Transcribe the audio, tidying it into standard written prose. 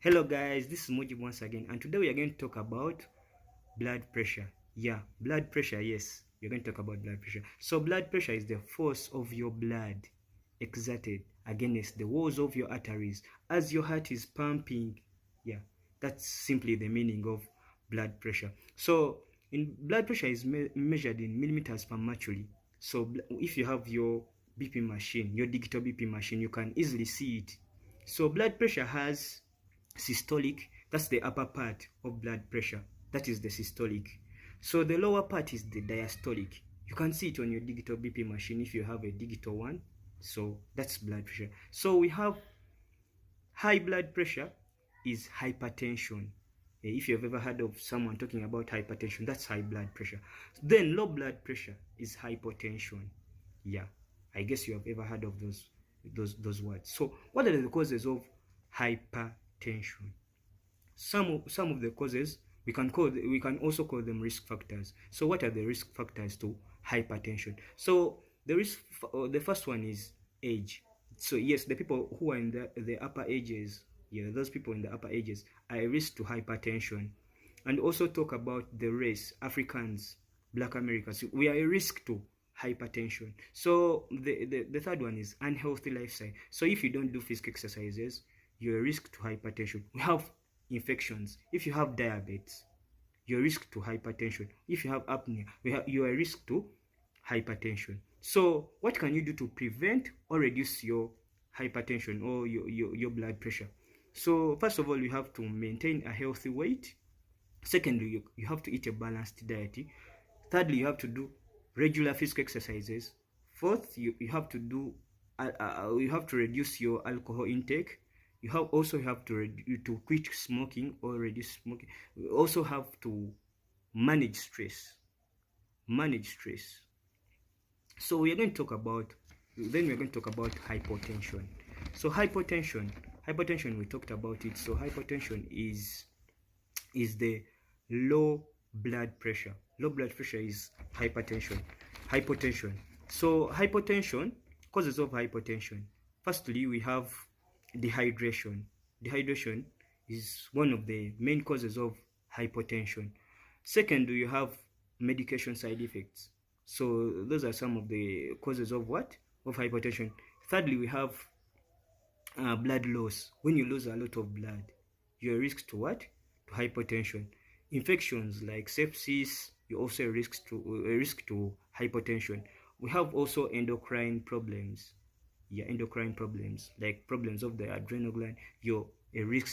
Hello guys, this is Mujib once again, and today we are going to talk about blood pressure. Yeah, blood pressure. Yes, we're going to talk about blood pressure. So blood pressure is the force of your blood exerted against the walls of your arteries as your heart is pumping. Yeah, that's simply the meaning of blood pressure. So in blood pressure is measured in millimeters per mercury. So if you have your BP machine, your digital BP machine, you can easily see it. So blood pressure has systolic, that's the upper part of blood pressure, that is the systolic. So the lower part is the diastolic. You can see it on your digital BP machine if you have a digital one. So that's blood pressure. So we have high blood pressure is hypertension. If you've ever heard of someone talking about hypertension, that's high blood pressure. Then low blood pressure is hypotension. Yeah, I guess you have ever heard of those words. So what are the causes of hypertension? Some of the causes we can also call them risk factors. So what are the risk factors to hypertension? So the first one is age. So yes, the people who are in the upper ages, yeah, those people in the upper ages are a risk to hypertension. And also talk about the race, Africans, Black Americans, we are a risk to hypertension. So the third one is unhealthy lifestyle. So if you don't do physical exercises, you're a risk to hypertension. We have infections. If you have diabetes, you're a risk to hypertension. If you have apnea, you're a risk to hypertension. So what can you do to prevent or reduce your hypertension or your blood pressure? So first of all, you have to maintain a healthy weight. Secondly, you have to eat a balanced diet. Thirdly, you have to do regular physical exercises. Fourth, you have to do you have to reduce your alcohol intake. You have to quit smoking or reduce smoking. You also have to manage stress. Manage stress. So we are going to talk about hypotension. So hypotension we talked about it. So hypotension is the low blood pressure. Low blood pressure is hypertension. So hypotension, causes of hypotension. Firstly, we have dehydration. Dehydration is one of the main causes of hypotension. Second, you have medication side effects. So those are some of the causes of what? Of hypertension. Thirdly, we have blood loss. When you lose a lot of blood, you're a risk to what? To hypertension. Infections like sepsis, you also a risk to hypertension. We have also endocrine problems. Yeah, endocrine problems like problems of the adrenal gland. You're a risk